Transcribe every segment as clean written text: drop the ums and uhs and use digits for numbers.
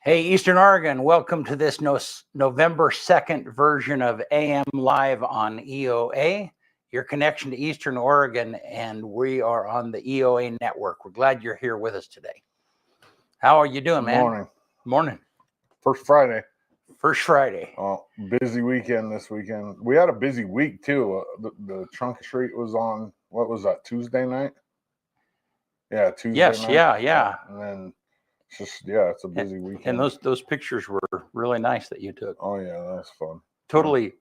Hey, Eastern Oregon, welcome to this November 2nd version of AM Live on EOA, your connection to Eastern Oregon, and we are on the EOA network. We're glad you're here with us today. How are you doing, man? Morning. Morning. First Friday. First Friday. Busy weekend this weekend. We had a busy week, too. The trunk or treat was on, what was that, Tuesday night? Yeah, Tuesday Yes, night. yeah. And then it's a busy weekend. And those pictures were really nice that you took. Oh, yeah, that was fun. Totally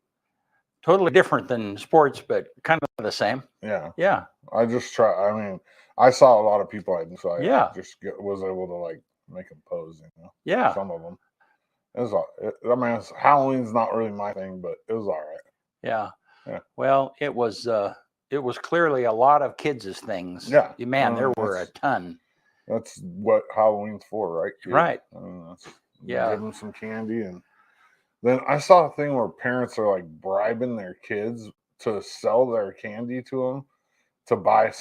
different than sports, but kind of the same. Yeah. I just I saw a lot of people I knew, so I just was able to, make them pose, Yeah. Some of them. Halloween's not really my thing, but it was all right. Yeah. Well, it was clearly a lot of kids' things. Yeah. Man, there were a ton. That's what Halloween's for, right? Kids? Right. Give them some candy. And then I saw a thing where parents are bribing their kids to sell their candy to them to buy a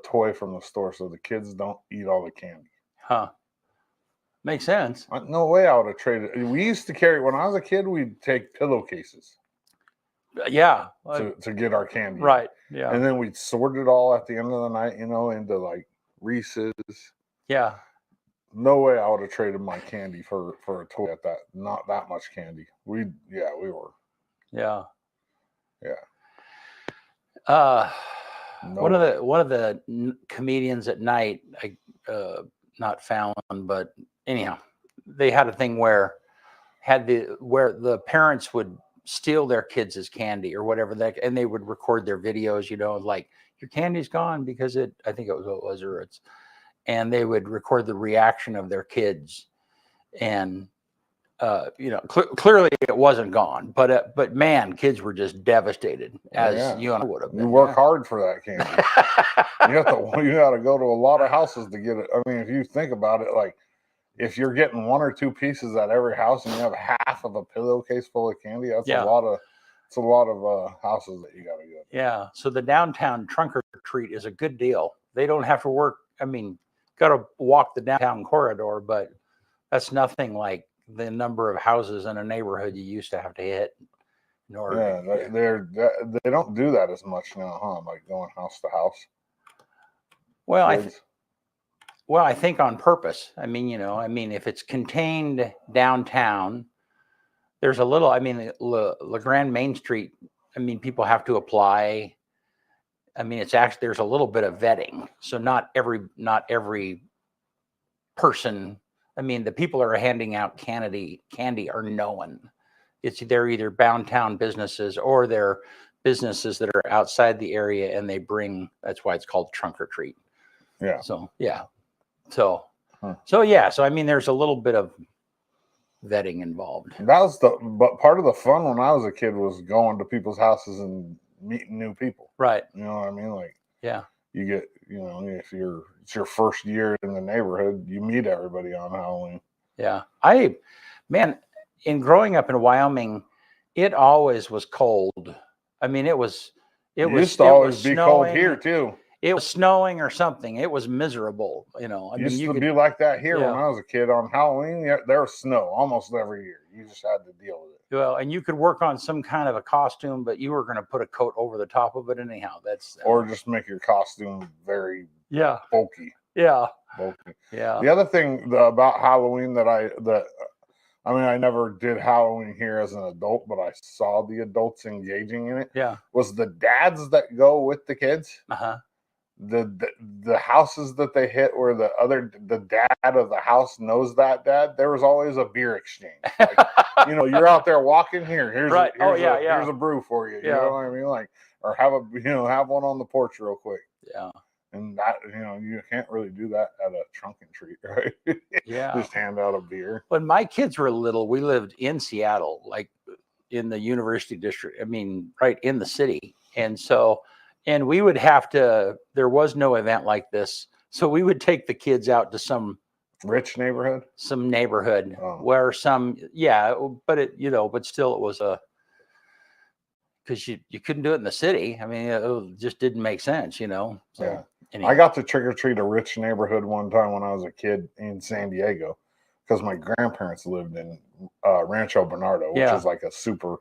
toy from the store so the kids don't eat all the candy. Huh. Makes sense. No way I would have traded. We used to carry, when I was a kid, we'd take pillowcases. Yeah. To get our candy. Right. Yeah. And then we'd sort it all at the end of the night, into Reese's. Yeah. No way I would have traded my candy for a toy at that. Not that much candy. We were. Yeah. Yeah. One of the comedians at night, not Fallon, but anyhow, they had a thing where the parents would steal their kids' candy or whatever and they would record their videos, like your candy's gone because I think it was and they would record the reaction of their kids, and clearly it wasn't gone, but man, kids were just devastated, as you and I would have been. You work hard for that candy. you got to go to a lot of houses to get it. I mean, if you think about it, if you're getting one or two pieces at every house and you have half of a pillowcase full of candy, that's a lot of houses that you got to go to. Yeah. So the downtown trunk or treat is a good deal. They don't have to work. I mean, got to walk the downtown corridor, but that's nothing like the number of houses in a neighborhood you used to have to hit in order. They don't do that as much now, huh? Like going house to house. Well, I think on purpose. I mean, if it's contained downtown, there's a little. I mean, La Grande Main Street. I mean, people have to apply. I mean, it's actually there's a little bit of vetting, so not every person. I mean, the people that are handing out candy are known. They're either downtown businesses or they're businesses that are outside the area, and they bring. That's why it's called trunk or treat. Yeah. So yeah. So I mean, there's a little bit of vetting involved. But part of the fun when I was a kid was going to people's houses and meeting new people. Right. You know what I mean? You get, if it's your first year in the neighborhood, you meet everybody on Halloween. Yeah. In growing up in Wyoming, it always was cold. I mean, it used to always be cold here too. It was snowing or something. It was miserable. Used to be like that here when I was a kid. On Halloween, there was snow almost every year. You just had to deal with it. Well, and you could work on some kind of a costume, but you were going to put a coat over the top of it anyhow. Or just make your costume very bulky. Yeah. Bulky. Yeah. The other thing about Halloween I never did Halloween here as an adult, but I saw the adults engaging in it. Yeah. Was the dads that go with the kids. Uh-huh. The houses that they hit where the dad of the house knows that dad, there was always a beer exchange. You're out there walking here. Here's a brew for you. You know what I mean? Or have one on the porch real quick. Yeah. And that, you can't really do that at a trunk and treat, right? Yeah. Just hand out a beer. When my kids were little, we lived in Seattle, like in the University District. I mean, right in the city. And we would have to, there was no event like this. So we would take the kids out to some rich neighborhood, where but still it was because you couldn't do it in the city. I mean, it just didn't make sense, So, anyway. I got to trick or treat a rich neighborhood one time when I was a kid in San Diego. because my grandparents lived in Rancho Bernardo, which Yeah. is like a super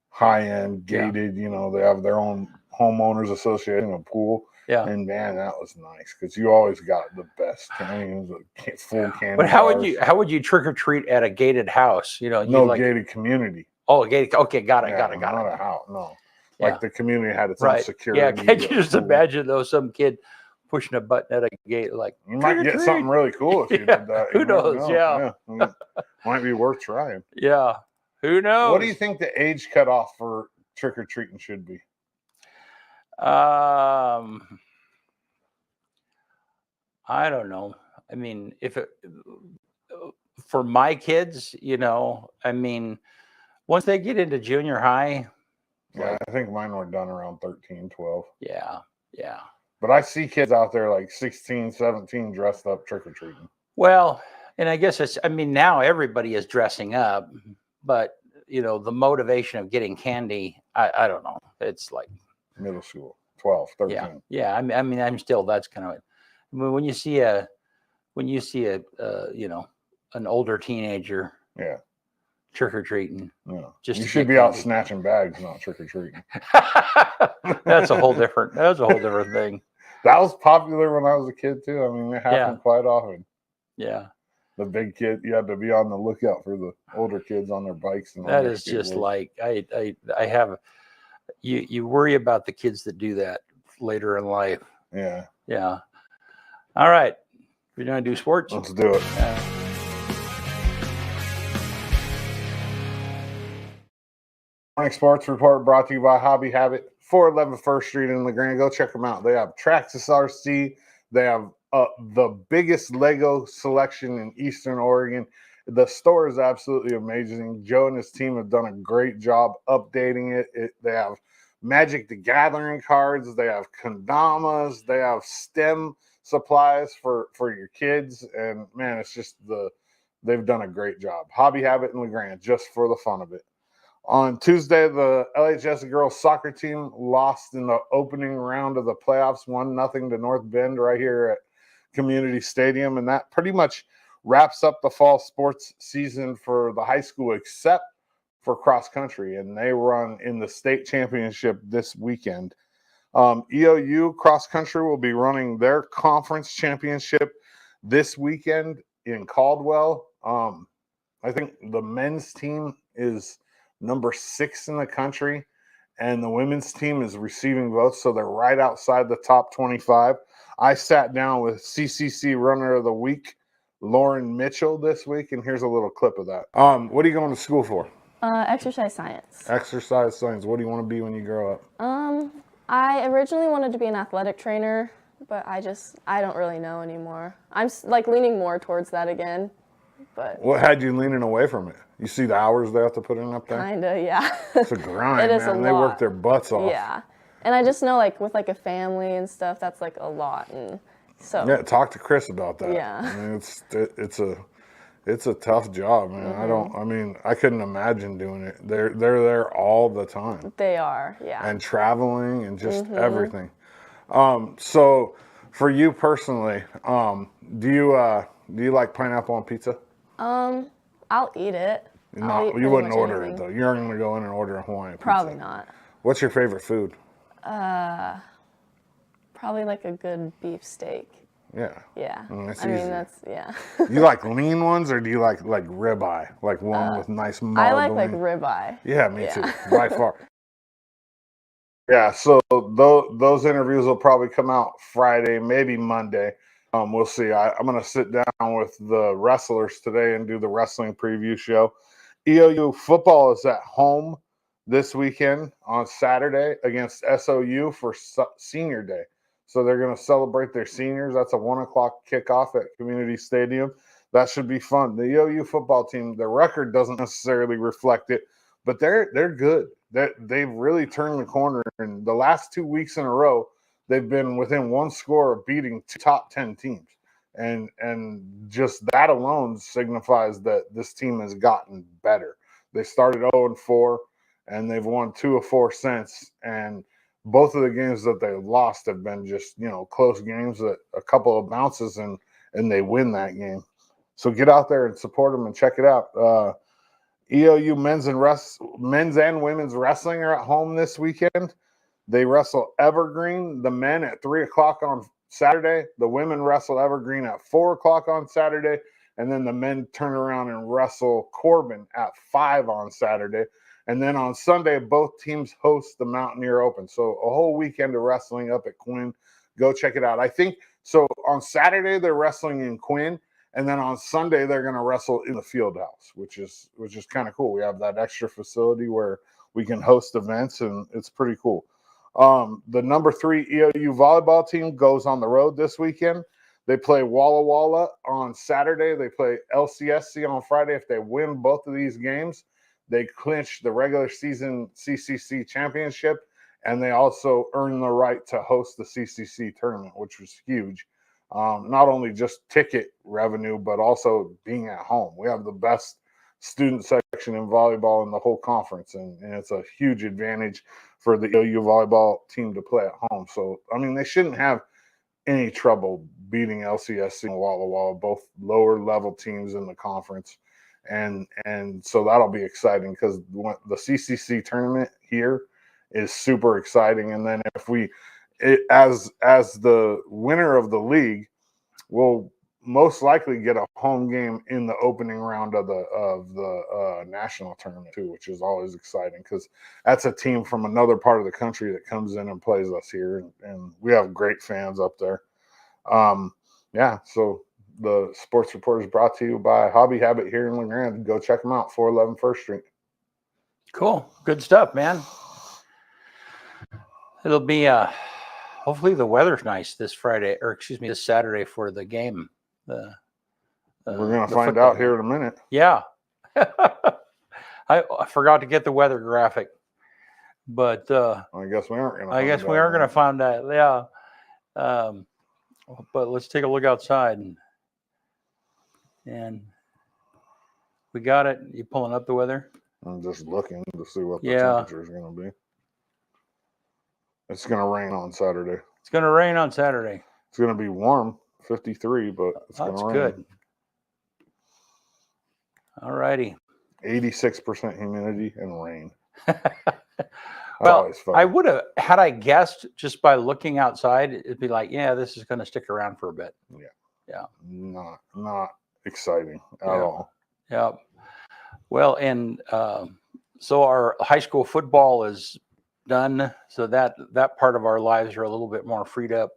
high-end gated, you know, they have their own homeowners association, a pool. Yeah. And man, that was nice because you always got the best candy, full candy. But how would you trick or treat at a gated house? You know, no gated community. Oh, gated. Okay, got it. Not a house. No, like the community had its own security. Yeah, can't you just imagine though? Some kid pushing a button at a gate, like you might get something really cool if you did that. Who knows? Yeah. Might be worth trying. Yeah. Who knows? What do you think the age cutoff for trick or treating should be? I don't know. I mean, for my kids, you know, I mean, once they get into junior high. Yeah, I think mine were done around 13, 12. Yeah, yeah. But I see kids out there like 16, 17 dressed up trick or treating. Well, and I guess now everybody is dressing up, but you know, the motivation of getting candy, I don't know. It's like middle school, 12, 13. Yeah. I mean, I'm still, that's kind of it. I mean, when you see a you know, an older teenager, trick or treating, just you should be out snatching bags, not trick or treating. That's a whole different thing. That was popular when I was a kid too. I mean, it happened quite often. Yeah. The big kid, you had to be on the lookout for the older kids on their bikes. And that is just like I have. You worry about the kids that do that later in life. Yeah. Yeah. All right. We're gonna do sports. Let's do it. Morning Sports Report brought to you by Hobby Habit, 411 First Street in LeGrand. Go check them out. They have Traxxas RC. They have the biggest Lego selection in Eastern Oregon. The store is absolutely amazing. Joe and his team have done a great job updating it. They have Magic the Gathering cards. They have kendamas. They have STEM supplies for your kids. And, man, it's just they've done a great job. Hobby Habit in LeGrand, just for the fun of it. On Tuesday, the LHS girls soccer team lost in the opening round of the playoffs, 1-0 to North Bend right here at Community Stadium. And that pretty much wraps up the fall sports season for the high school, except for cross country. And they run in the state championship this weekend. EOU cross country will be running their conference championship this weekend in Caldwell. I think the men's team is number 6 in the country, and the women's team is receiving votes, so they're right outside the top 25. I sat down with CCC Runner of the Week, Lauren Mitchell, this week, and here's a little clip of that. What are you going to school for? Exercise science. Exercise science. What do you want to be when you grow up? I originally wanted to be an athletic trainer, but I don't really know anymore. I'm like leaning more towards that again. But what had you leaning away from it? You see the hours they have to put in up there? Kinda, yeah. It's a grind, it is man. a lot. They work their butts off. Yeah. And I just know, like, with, like, a family and stuff, that's, like, a lot. And so. Yeah, talk to Chris about that. Yeah. I mean, it's a tough job, man. Mm-hmm. I couldn't imagine doing it. They're there all the time. They are, yeah. And traveling and just everything. So for you personally, do you like pineapple on pizza? I'll eat it. No, you wouldn't order it though. You're not going to go in and order a Hawaiian pizza. Probably not. What's your favorite food? Probably like a good beef steak. Yeah. Yeah. I mean, that's yeah. You like lean ones, or do you like ribeye? Like one with nice marbling? I like ribeye. Yeah, me too, by far. Yeah, so those interviews will probably come out Friday, maybe Monday. We'll see. I'm going to sit down with the wrestlers today and do the wrestling preview show. EOU football is at home this weekend on Saturday against SOU for Senior Day. So they're going to celebrate their seniors. That's a 1:00 kickoff at Community Stadium. That should be fun. The EOU football team, their record doesn't necessarily reflect it, but they're good. They've really turned the corner. And the last 2 weeks in a row, they've been within one score of beating 2 top 10 teams. And just that alone signifies that this team has gotten better. They started 0-4, and they've won 2 of 4 since. And both of the games that they lost have been just, close games, a couple of bounces, and they win that game. So get out there and support them and check it out. EOU men's and women's wrestling are at home this weekend. They wrestle Evergreen, the men at 3 o'clock on Saturday. The women wrestle Evergreen at 4 o'clock on Saturday. And then the men turn around and wrestle Corbin at 5 on Saturday. And then on Sunday, both teams host the Mountaineer Open. So a whole weekend of wrestling up at Quinn. Go check it out. I think so. On Saturday, they're wrestling in Quinn. And then on Sunday, they're going to wrestle in the field house, which is kind of cool. We have that extra facility where we can host events, and it's pretty cool. The number 3 EOU volleyball team goes on the road this weekend. They play Walla Walla on Saturday. They play LCSC on Friday. If they win both of these games, they clinch the regular season CCC championship, and they also earn the right to host the CCC tournament, which was huge. Not only just ticket revenue, but also being at home. We have the best student section in volleyball in the whole conference, and it's a huge advantage for the OU volleyball team to play at home. So, I mean, they shouldn't have any trouble beating LCSC and Walla Walla, both lower level teams in the conference. And so that'll be exciting because the CCC tournament here is super exciting. And then if as the winner of the league, we'll most likely get a home game in the opening round of the national tournament too, which is always exciting because that's a team from another part of the country that comes in and plays us here, and we have great fans up there. So the Sports Report is brought to you by Hobby Habit here in LeGrand. Go check them out, 411 First Street. Cool, good stuff, man. It'll be hopefully the weather's nice this Saturday for the game. We're going to find out here in a minute. Yeah. I forgot to get the weather graphic, but I guess we aren't going to find out. Yeah. But let's take a look outside and we got it. You pulling up the weather? I'm just looking to see what the temperature is going to be. It's going to rain on Saturday. It's going to rain on Saturday. It's going to be warm, 53, but it's going to rain. That's good. All righty. 86% humidity and rain. Well, I would have, had I guessed just by looking outside, it'd be like, yeah, this is going to stick around for a bit. Yeah. Not exciting at all. Yeah. Well, and so our high school football is done, so that part of our lives are a little bit more freed up,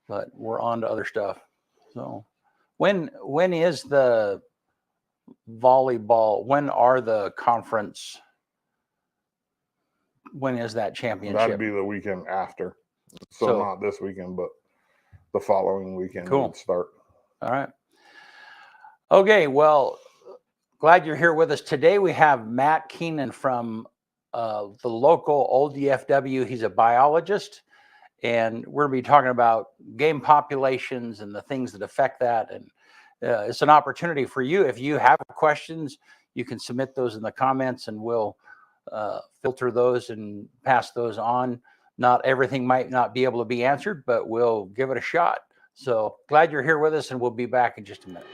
but we're on to other stuff. So when is the volleyball, when are the conference, when is that championship? That'd be the weekend after, so not this weekend but the following weekend. Cool. Would start. All right. Okay, well, glad you're here with us today. We have Matt Keenan from the local ODFW. He's a biologist, and we're going to be talking about game populations and the things that affect that. And it's an opportunity for you. If you have questions, you can submit those in the comments, and we'll filter those and pass those on. Not everything might not be able to be answered, but we'll give it a shot. So glad you're here with us, and we'll be back in just a minute.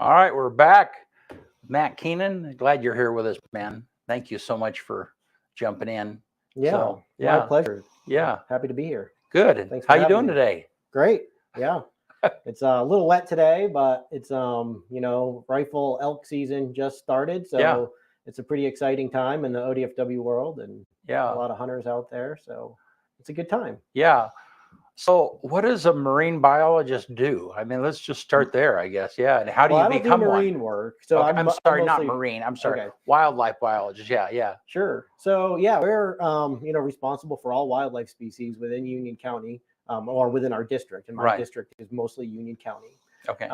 All right, we're back. Matt Keenan, glad you're here with us, man. Thank you so much for jumping in. My pleasure. Yeah. Happy to be here. Good. How you doing today? Great. Yeah. It's a little wet today, but it's rifle elk season just started, so it's a pretty exciting time in the ODFW world, and a lot of hunters out there, so it's a good time. Yeah. So what does a marine biologist do? I mean, let's just start there, I guess. Yeah. And how do you become marine one? work? So okay, I'm sorry, mostly, not marine. I'm sorry. Okay. Wildlife biologist. Yeah. Sure. So yeah, we're responsible for all wildlife species within Union County, or within our district. And my district is mostly Union County. Okay.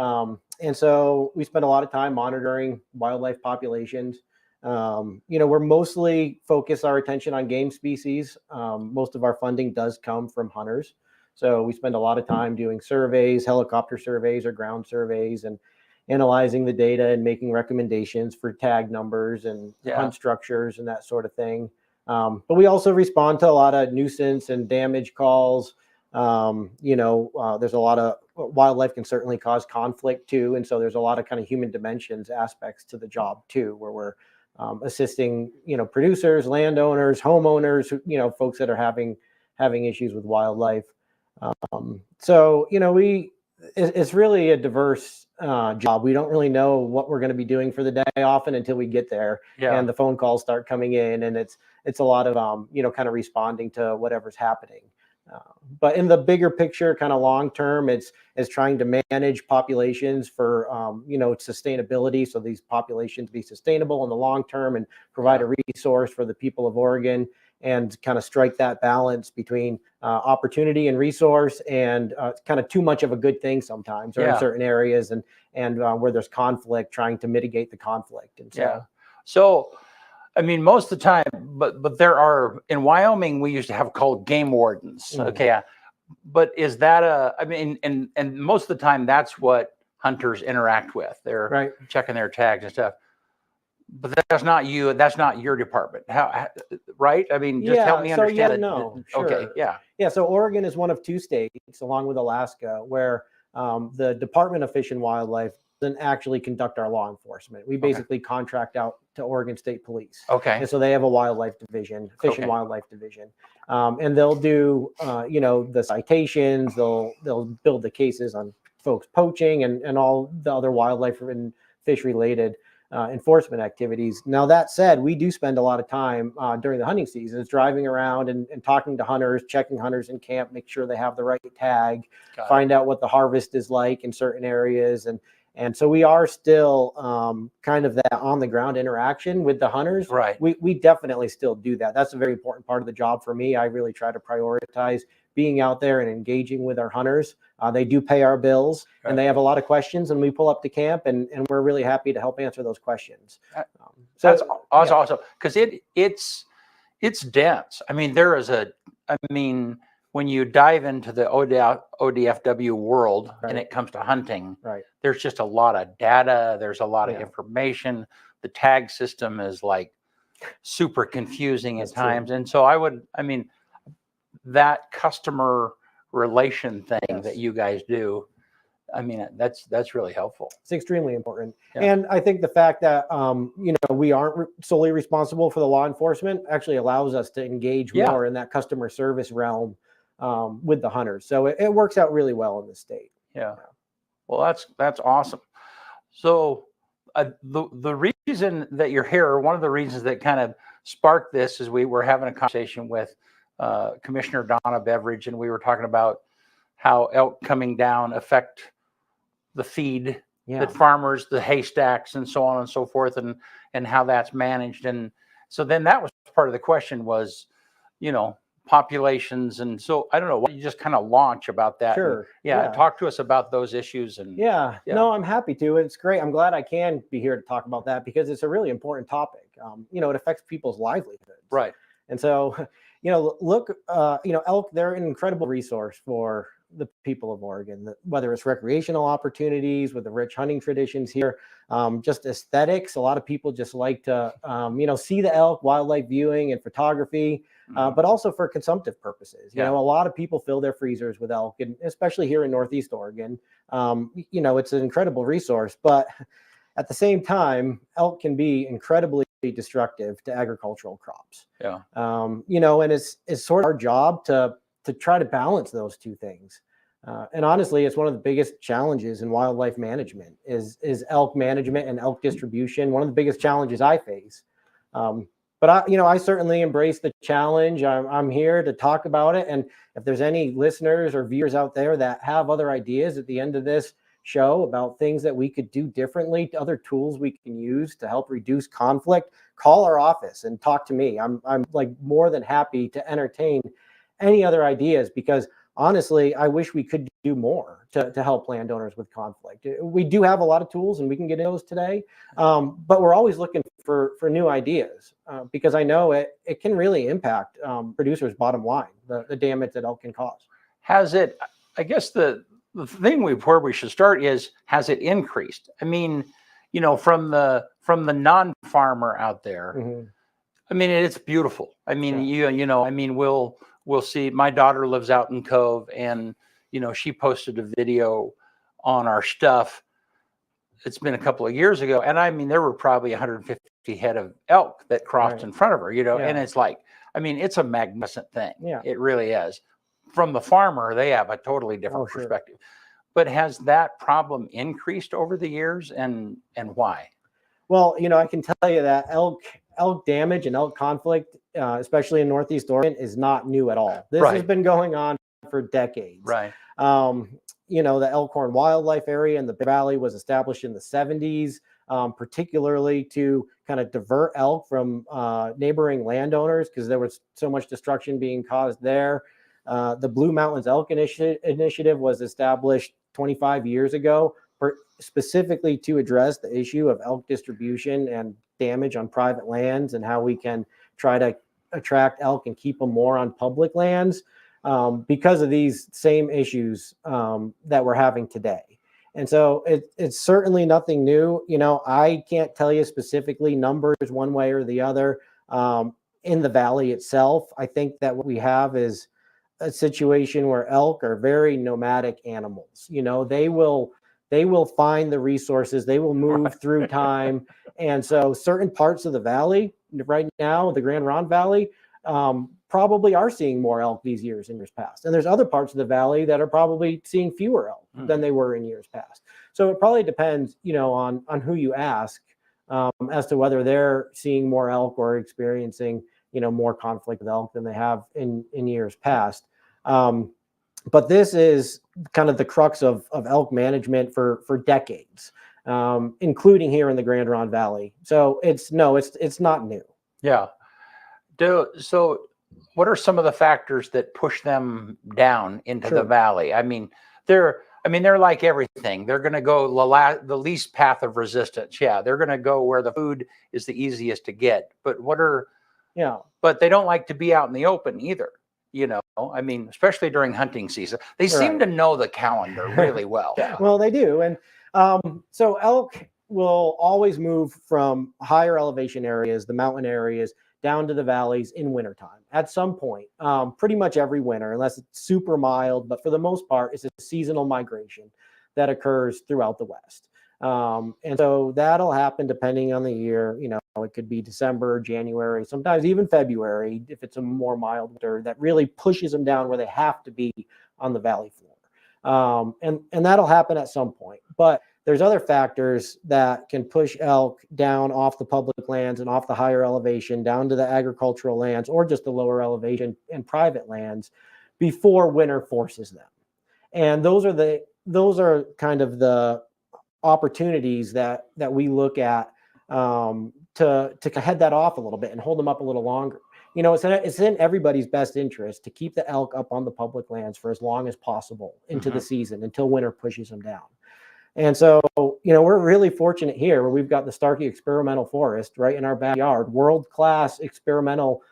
And so we spend a lot of time monitoring wildlife populations. We're mostly focus our attention on game species. Most of our funding does come from hunters. So we spend a lot of time doing surveys, helicopter surveys or ground surveys, and analyzing the data and making recommendations for tag numbers and hunt structures and that sort of thing. But we also respond to a lot of nuisance and damage calls. There's a lot of wildlife can certainly cause conflict too. And so there's a lot of kind of human dimensions aspects to the job too, where we're assisting, producers, landowners, homeowners, folks that are having issues with wildlife. It's really a diverse job. We don't really know what we're going to be doing for the day often until we get there, and the phone calls start coming in, and it's a lot of kind of responding to whatever's happening. But in the bigger picture, kind of long term, it's trying to manage populations for sustainability, so these populations be sustainable in the long term and provide a resource for the people of Oregon, and kind of strike that balance between opportunity and resource, and kind of too much of a good thing sometimes, or in certain areas, and where there's conflict, trying to mitigate the conflict. And so I mean, most of the time, but there are, in Wyoming, we used to have called game wardens. Okay. But is that and most of the time that's what hunters interact with. They're checking their tags and stuff. But that's not you. That's not your department. How, right? I mean, just help me understand. Okay. Yeah. So Oregon is one of 2 states, along with Alaska, where the Department of Fish and Wildlife doesn't actually conduct our law enforcement. We basically contract out to Oregon State Police. Okay. And so they have a wildlife division, fish and wildlife division, and they'll do the citations. They'll build the cases on folks poaching and all the other wildlife and fish related enforcement activities. Now, that said, we do spend a lot of time during the hunting seasons driving around and talking to hunters, checking hunters in camp, make sure they have the right tag, find out what the harvest is like in certain areas. And so we are still kind of that on the ground interaction with the hunters. Right. We definitely still do that. That's a very important part of the job for me. I really try to prioritize being out there and engaging with our hunters. They do pay our bills, and they have a lot of questions, and we pull up to camp, and we're really happy to help answer those questions. That's awesome, because it's dense. I mean, when you dive into the ODFW world and it comes to hunting, there's just a lot of data. There's a lot of information. The tag system is like super confusing at times. And so that customer relation thing that you guys do, I mean, that's really helpful. It's extremely important. And I think the fact that, we aren't solely responsible for the law enforcement actually allows us to engage more in that customer service realm with the hunters. So it works out really well in the state. Yeah. Well, that's awesome. So the reason that you're here, one of the reasons that kind of sparked this, is we were having a conversation with Commissioner Donna Beveridge, and we were talking about how elk coming down affect the feed that farmers, the haystacks, and so on and so forth, and how that's managed. And so then that was part of the question was, populations. And so I don't know, what you just kind of launch about that. Sure. And, talk to us about those issues. And no, I'm happy to. It's great. I'm glad I can be here to talk about that, because it's a really important topic. It affects people's livelihoods. Right. And so, look, elk, they're an incredible resource for the people of Oregon, whether it's recreational opportunities with the rich hunting traditions here, just aesthetics. A lot of people just like to, see the elk, wildlife viewing and photography, but also for consumptive purposes. A lot of people fill their freezers with elk, and especially here in Northeast Oregon, it's an incredible resource. But at the same time, elk can be incredibly destructive to agricultural crops. And it's sort of our job to try to balance those two things. And honestly, it's one of the biggest challenges in wildlife management is elk management and elk distribution. One of the biggest challenges I face. But I certainly embrace the challenge. I'm here to talk about it. And if there's any listeners or viewers out there that have other ideas at the end of this show about things that we could do differently, other tools we can use to help reduce conflict, call our office and talk to me. I'm like more than happy to entertain any other ideas, because honestly, I wish we could do more to help landowners with conflict. We do have a lot of tools and we can get into those today, but we're always looking for new ideas, because I know it can really impact producers' bottom line, the damage that elk can cause. Has it, I guess the thing where we should start is, has it increased? I mean, from the non-farmer out there, Mm-hmm. I mean, it's beautiful. I mean, we'll see, my daughter lives out in Cove, and, she posted a video on our stuff. It's been a couple of years ago. And I mean, there were probably 150 head of elk that crossed in front of her, and it's like, I mean, it's a magnificent thing. Yeah. It really is. From the farmer, they have a totally different perspective. But has that problem increased over the years, and why? Well, I can tell you that elk damage and elk conflict, especially in Northeast Oregon, is not new at all. This has been going on for decades. Right. The Elkhorn Wildlife Area in the Valley was established in the 70s, particularly to kind of divert elk from neighboring landowners, because there was so much destruction being caused there. The Blue Mountains Elk Initiative was established 25 years ago, specifically to address the issue of elk distribution and damage on private lands, and how we can try to attract elk and keep them more on public lands, because of these same issues that we're having today. And so it's certainly nothing new. I can't tell you specifically numbers one way or the other. In the valley itself, I think that what we have is a situation where elk are very nomadic animals. They will find the resources, they will move through time. And so certain parts of the valley right now, the Grand Ronde Valley, probably are seeing more elk these years in years past. And there's other parts of the valley that are probably seeing fewer elk than they were in years past. So it probably depends, on who you ask, as to whether they're seeing more elk or experiencing, more conflict with elk than they have in years past. But this is kind of the crux of elk management for decades, including here in the Grand Ronde Valley. So it's not new. Yeah. So what are some of the factors that push them down into the valley? I mean, they're like everything. They're going to go the least path of resistance. Yeah. They're going to go where the food is the easiest to get. But but they don't like to be out in the open either. I mean, especially during hunting season, they seem to know the calendar really well. Well, they do. And so elk will always move from higher elevation areas, the mountain areas, down to the valleys in wintertime at some point, pretty much every winter, unless it's super mild. But for the most part, it's a seasonal migration that occurs throughout the West. And so that'll happen depending on the year. It could be December, January, sometimes even February, if it's a more mild winter, that really pushes them down where they have to be on the valley floor. And that'll happen at some point. But there's other factors that can push elk down off the public lands and off the higher elevation down to the agricultural lands, or just the lower elevation and private lands, before winter forces them. And those are kind of the opportunities that we look at to head that off a little bit and hold them up a little longer. It's in everybody's best interest to keep the elk up on the public lands for as long as possible into the season, until winter pushes them down. And so, we're really fortunate here where we've got the Starkey Experimental Forest right in our backyard, world-class experimental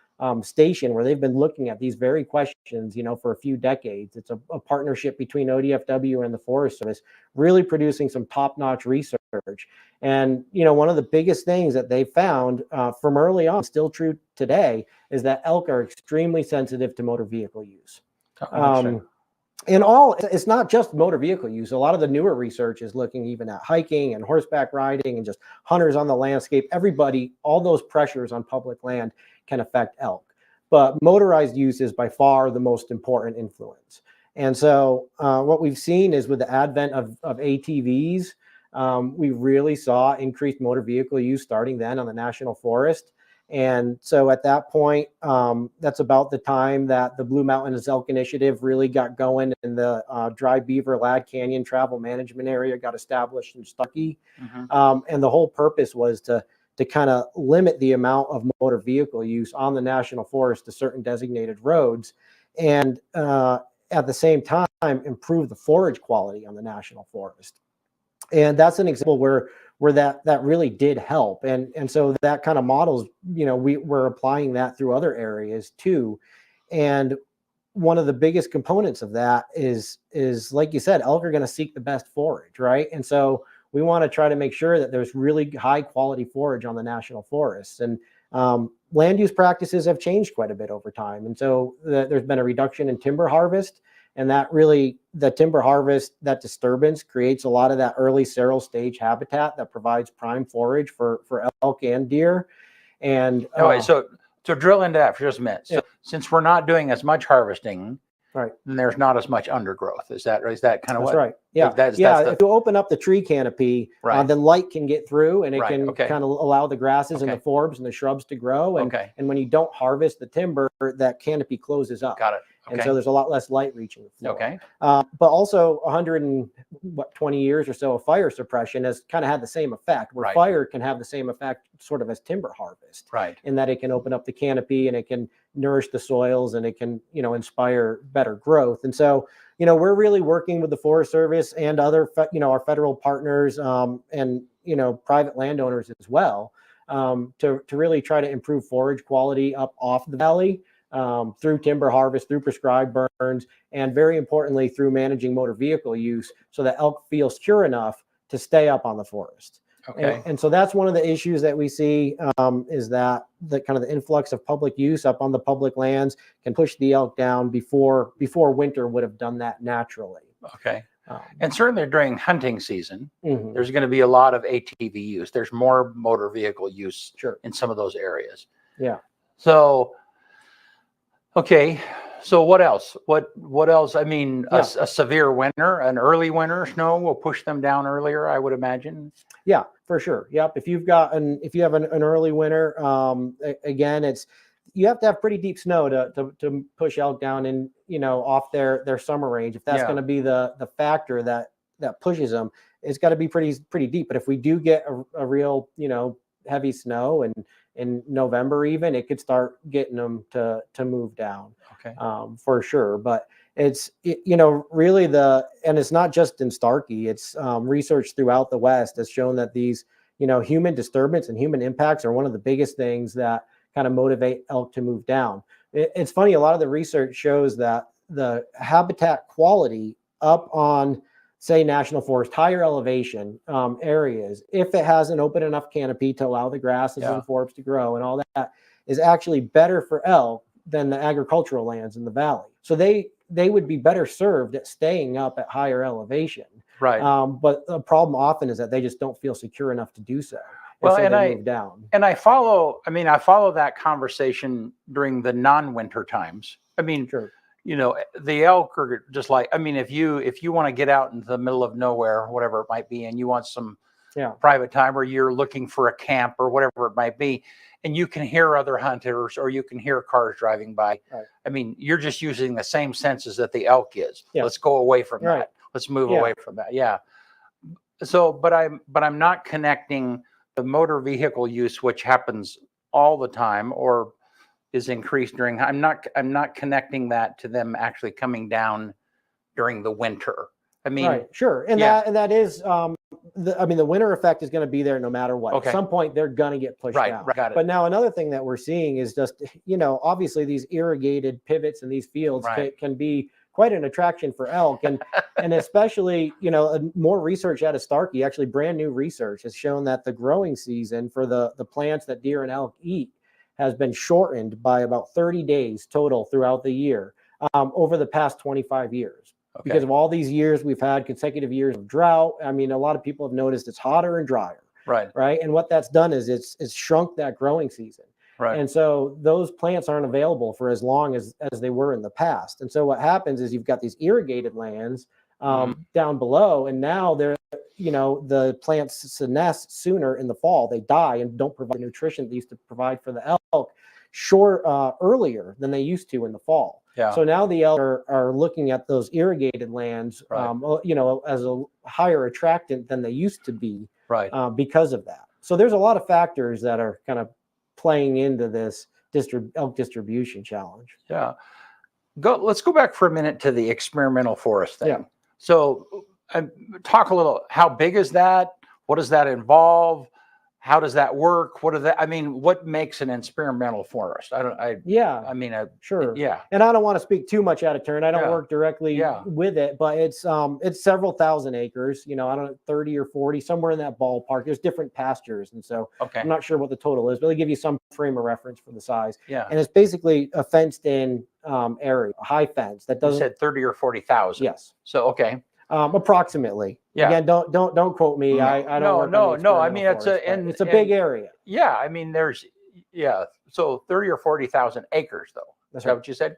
station where they've been looking at these very questions, for a few decades. It's a partnership between ODFW and the Forest Service, really producing some top-notch research. And, one of the biggest things that they found from early on, still true today, is that elk are extremely sensitive to motor vehicle use. It's not just motor vehicle use. A lot of the newer research is looking even at hiking and horseback riding and just hunters on the landscape. Everybody, all those pressures on public land can affect elk. But motorized use is by far the most important influence. And so what we've seen is with the advent of ATVs, we really saw increased motor vehicle use starting then on the National Forest. And so at that point, that's about the time that the Blue Mountains Elk Initiative really got going, and the Dry Beaver Lad Canyon Travel Management Area got established in Starkey. And the whole purpose was to kind of limit the amount of motor vehicle use on the National Forest to certain designated roads, and at the same time improve the forage quality on the National Forest. And that's an example where that really did help. And so that kind of models, we're applying that through other areas too. And one of the biggest components of that is like you said, elk are going to seek the best forage, right? And so we want to try to make sure that there's really high quality forage on the National Forests. And land use practices have changed quite a bit over time. And so there's been a reduction in timber harvest. And that really, the timber harvest, that disturbance creates a lot of that early seral stage habitat that provides prime forage for elk and deer. And so drill into that for just a minute. So since we're not doing as much harvesting, right, then there's not as much undergrowth. Is that kind of what? That's right. Yeah. That's if you open up the tree canopy, right, then light can get through, and it right, can okay, kind of allow the grasses and the forbs and the shrubs to grow. And, and when you don't harvest the timber, that canopy closes up. Got it. And so there's a lot less light reaching the floor. Okay. But also 120 years or so of fire suppression has kind of had the same effect, where fire can have the same effect sort of as timber harvest. Right. In that it can open up the canopy, and it can nourish the soils, and it can, inspire better growth. And so, we're really working with the Forest Service and other, our federal partners, and, private landowners as well, to really try to improve forage quality up off the valley. Through timber harvest, through prescribed burns, and very importantly, through managing motor vehicle use, so that elk feel secure enough to stay up on the forest. Okay. And so that's one of the issues that we see, is that the kind of the influx of public use up on the public lands can push the elk down before winter would have done that naturally. Okay. And certainly during hunting season, Mm-hmm. there's going to be a lot of ATV use. There's more motor vehicle use Sure. in some of those areas. Yeah. So, okay. So what else? What else? I mean, a severe winter, an early winter snow will push them down earlier, I would imagine. Yeah, for sure. Yep. If you have an early winter, again, you have to have pretty deep snow to push elk down and, off their summer range. If that's going to be the factor that pushes them, it's got to be pretty deep. But if we do get a real, heavy snow, and in November even, it could start getting them to move down. Okay. For sure. But it's, really and it's not just in Starkey, it's research throughout the West has shown that these, human disturbance and human impacts are one of the biggest things that kind of motivate elk to move down. It's funny, a lot of the research shows that the habitat quality up on, say, National Forest, higher elevation areas, if it has an open enough canopy to allow the grasses and forbs to grow and all that, is actually better for elk than the agricultural lands in the valley. So they would be better served at staying up at higher elevation. Right. But the problem often is that they just don't feel secure enough to do so. Well, so and they move down. And I follow that conversation during the non-winter times. I mean, Sure. The elk are just like, if you want to get out into the middle of nowhere, whatever it might be, and you want some private time, or you're looking for a camp or whatever it might be, and you can hear other hunters or you can hear cars driving by. Right. You're just using the same senses that the elk is. Yeah. Let's go away from that. Let's move away from that. Yeah. So, but I'm not connecting the motor vehicle use, which happens all the time or is increased during. I'm not connecting that to them actually coming down during the winter. Right, sure, and that is the winter effect is going to be there no matter what. Okay. At some point, they're going to get pushed down. Right, got it. But now another thing that we're seeing is just, obviously these irrigated pivots in these fields can be quite an attraction for elk, and especially, more research out of Starkey, actually brand new research has shown that the growing season for the plants that deer and elk eat has been shortened by about 30 days total throughout the year over the past 25 years. Okay. Because of all these years, we've had consecutive years of drought. A lot of people have noticed it's hotter and drier. Right. And what that's done is it's shrunk that growing season. Right. And so those plants aren't available for as long as they were in the past. And so what happens is you've got these irrigated lands down below, and now they're, the plants senesce sooner in the fall. They die and don't provide the nutrition they used to provide for the elk earlier than they used to in the fall. Yeah. So now the elk are looking at those irrigated lands, as a higher attractant than they used to be, because of that. So there's a lot of factors that are kind of playing into this elk distribution challenge. Yeah. Let's go back for a minute to the experimental forest thing. Yeah. So talk a little, how big is that? What does that involve? How does that work? What makes an experimental forest? Sure. Yeah. And I don't want to speak too much out of turn. I don't work directly with it, but it's several thousand acres, I don't know, 30 or 40, somewhere in that ballpark. There's different pastures. And so I'm not sure what the total is, but they give you some frame of reference for the size. Yeah. And it's basically a fenced in area, a high fence that doesn't. You said 30 or 40,000. Yes. So, okay. Approximately. Yeah. Again, don't quote me. I don't. No. I mean, it's a big area. Yeah. I mean, so 30 or 40,000 acres, though. That's Is that what you said?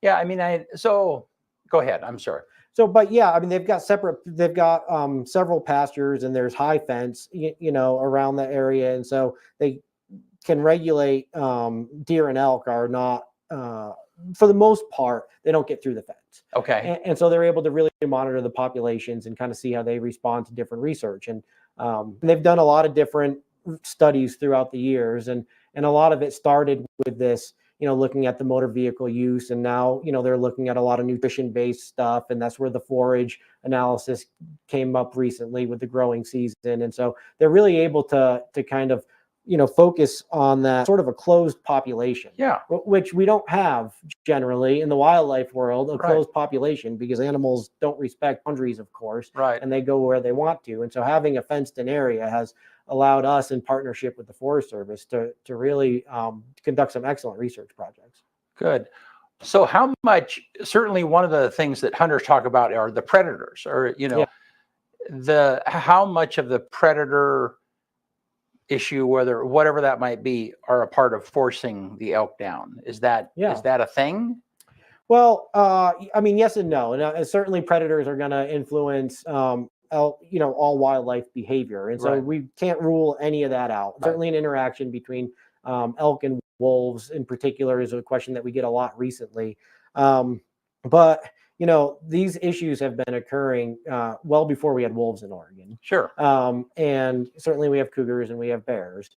Yeah. I mean, so go ahead. I'm sorry. So, but yeah, I mean, they've got several pastures, and there's high fence, around the area. And so they can regulate, deer and elk are not, for the most part, they don't get through the fence. Okay. And so they're able to really monitor the populations and kind of see how they respond to different research. And they've done a lot of different studies throughout the years. And a lot of it started with this, looking at the motor vehicle use. And now, they're looking at a lot of nutrition-based stuff. And that's where the forage analysis came up recently with the growing season. And so they're really able to kind of, focus on that sort of a closed population, which we don't have generally in the wildlife world, a closed population, because animals don't respect boundaries, of course, and they go where they want to. And so having a fenced in area has allowed us, in partnership with the Forest Service, to really conduct some excellent research projects. Good. So how much, certainly one of the things that hunters talk about are the predators, or, how much of the predator issue, whatever that might be, are a part of forcing the elk down. Is that a thing? Well, I mean, yes and no. And certainly predators are going to influence elk, all wildlife behavior. And so we can't rule any of that out. Certainly an interaction between elk and wolves in particular is a question that we get a lot recently. But these issues have been occurring well before we had wolves in Oregon. Sure. And certainly we have cougars and we have bears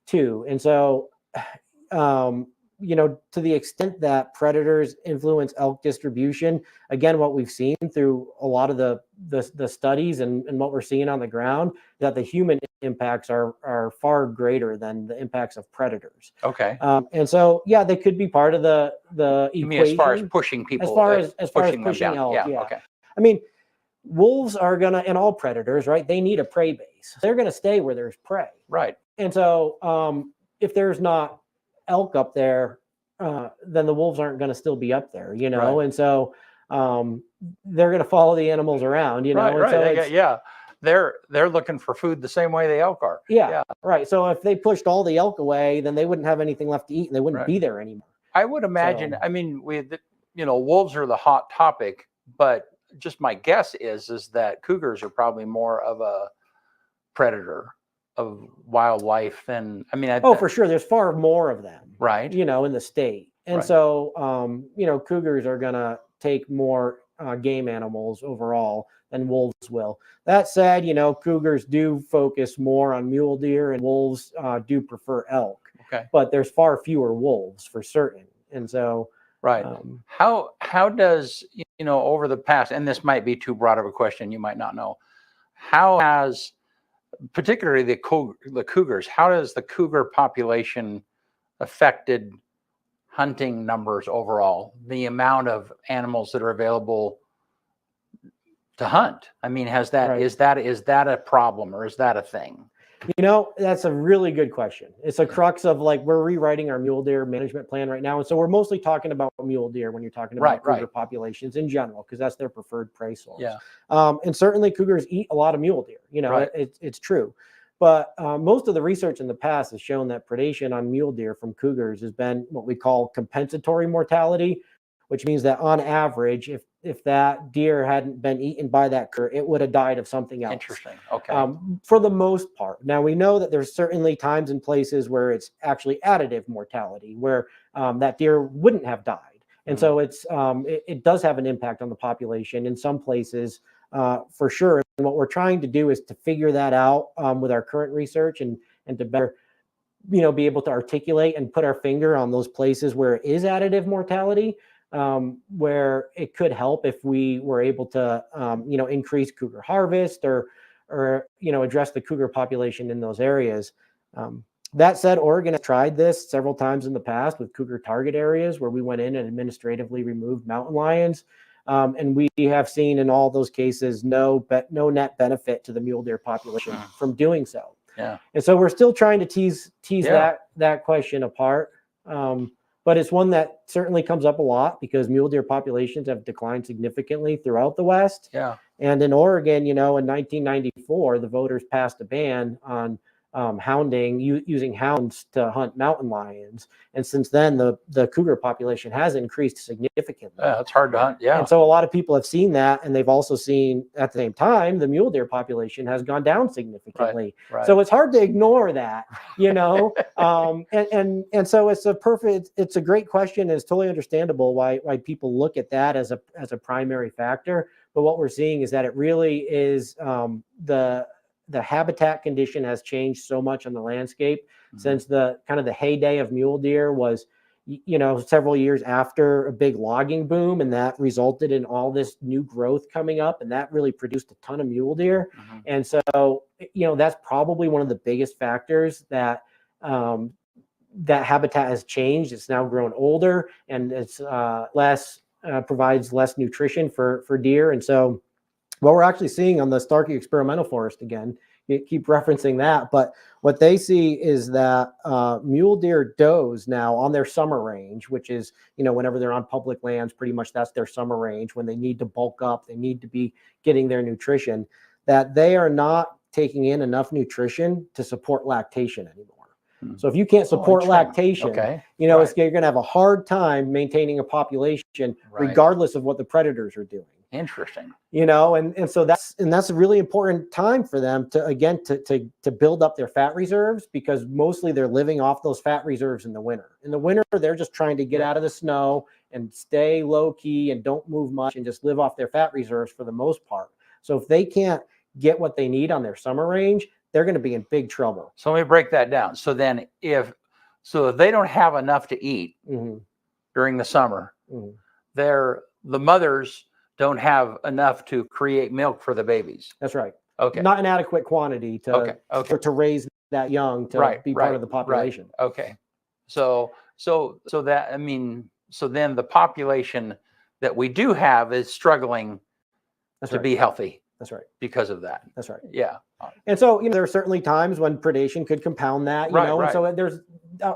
too. And so, to the extent that predators influence elk distribution, again, what we've seen through a lot of the studies and what we're seeing on the ground, that the human impacts are far greater than the impacts of predators. Okay. And so, they could be part of the equation. You mean as far as pushing people, as far as pushing elk, yeah. Okay. I mean, wolves are gonna, and all predators, right? They need a prey base. They're gonna stay where there's prey. Right. And so, if there's not elk up there, then the wolves aren't going to still be up there, and so they're going to follow the animals around, they're looking for food the same way the elk are. Right. So if they pushed all the elk away, then they wouldn't have anything left to eat, and they wouldn't be there anymore. I would imagine. I mean, wolves are the hot topic, but just my guess is that cougars are probably more of a predator of wildlife than, for sure, there's far more of them, right, in the state. And so cougars are gonna take more game animals overall than wolves will. That said, cougars do focus more on mule deer, and wolves do prefer elk. Okay. But there's far fewer wolves for certain. And so how does, over the past, and this might be too broad of a question, you might not know, how has particularly the cougars, how does the cougar population affected hunting numbers overall, the amount of animals that are available to hunt? I mean, is that a problem, or is that a thing? That's a really good question. It's a crux of, like, we're rewriting our mule deer management plan right now. And so we're mostly talking about mule deer when you're talking about cougar populations in general, because that's their preferred prey source. Yeah. And certainly cougars eat a lot of mule deer, it's true. But most of the research in the past has shown that predation on mule deer from cougars has been what we call compensatory mortality, which means that on average, if that deer hadn't been eaten by that cougar, it would have died of something else. Interesting. Okay. For the most part. Now, we know that there's certainly times and places where it's actually additive mortality, where that deer wouldn't have died. And so it does have an impact on the population in some places, for sure. And what we're trying to do is to figure that out with our current research and to better, be able to articulate and put our finger on those places where it is additive mortality, where it could help if we were able to, increase cougar harvest or address the cougar population in those areas. That said, Oregon has tried this several times in the past with cougar target areas where we went in and administratively removed mountain lions. And we have seen in all those cases no net benefit to the mule deer population from doing so. Yeah. And so we're still trying to tease that question apart. But it's one that certainly comes up a lot because mule deer populations have declined significantly throughout the West. Yeah. And in Oregon, in 1994, the voters passed a ban on hounding, using hounds to hunt mountain lions. And since then, the cougar population has increased significantly. Yeah, it's hard to hunt. Yeah. And so a lot of people have seen that, and they've also seen at the same time, the mule deer population has gone down significantly. Right. So it's hard to ignore that, and so it's a great question. It's totally understandable why people look at that as a primary factor. But what we're seeing is that it really is the habitat condition has changed so much on the landscape since the kind of the heyday of mule deer was, several years after a big logging boom, and that resulted in all this new growth coming up, and that really produced a ton of mule deer. And so, that's probably one of the biggest factors that that habitat has changed. It's now grown older, and it's provides less nutrition for deer. And so what we're actually seeing on the Starkey experimental forest, again, you keep referencing that, but what they see is that mule deer does now on their summer range, which is, whenever they're on public lands, pretty much that's their summer range. When they need to bulk up, they need to be getting their nutrition, that they are not taking in enough nutrition to support lactation anymore. So if you can't support lactation, you're going to have a hard time maintaining a population, regardless of what the predators are doing. Interesting. And so that's a really important time for them to build up their fat reserves, because mostly they're living off those fat reserves in the winter. In the winter, they're just trying to get out of the snow and stay low key and don't move much and just live off their fat reserves for the most part. So if they can't get what they need on their summer range, they're going to be in big trouble. So let me break that down. So then if they don't have enough to eat during the summer, the mothers don't have enough to create milk for the babies. That's right. Okay. Not an adequate quantity to raise that young to be part of the population. Right. Okay. So then the population that we do have is struggling to be healthy. That's right. Because of that. That's right. Yeah. And so, there are certainly times when predation could compound that, and so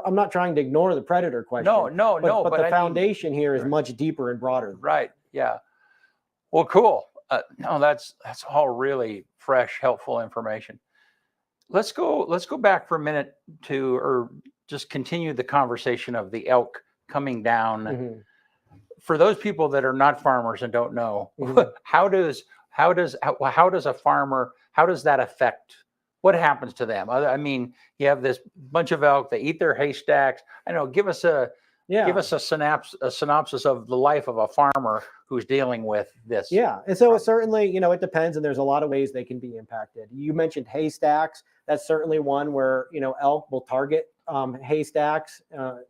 I'm not trying to ignore the predator question. No. But the foundation here is much deeper and broader. Right. Yeah. Well, cool. That's all really fresh, helpful information. Let's go back for a minute or just continue the conversation of the elk coming down. For those people that are not farmers and don't know, how does a farmer, how does that affect, what happens to them? I mean, you have this bunch of elk, they eat their haystacks. I know, give us a synopsis of the life of a farmer who's dealing with this. Yeah. And so it certainly, it depends, and there's a lot of ways they can be impacted. You mentioned haystacks. That's certainly one where, elk will target haystacks.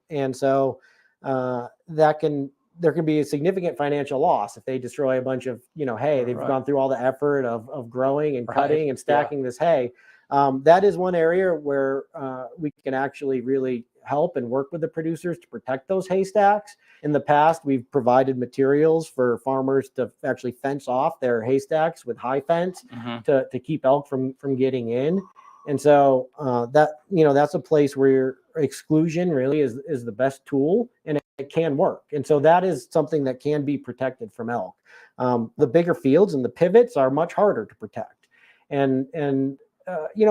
And so there can be a significant financial loss if they destroy a bunch of, hay. They've gone through all the effort of growing and cutting and stacking this hay. That is one area where we can actually really help and work with the producers to protect those haystacks. In the past, we've provided materials for farmers to actually fence off their haystacks with high fence to keep elk from getting in. And so that's a place where exclusion really is the best tool, and it can work. And so that is something that can be protected from elk. The bigger fields and the pivots are much harder to protect. And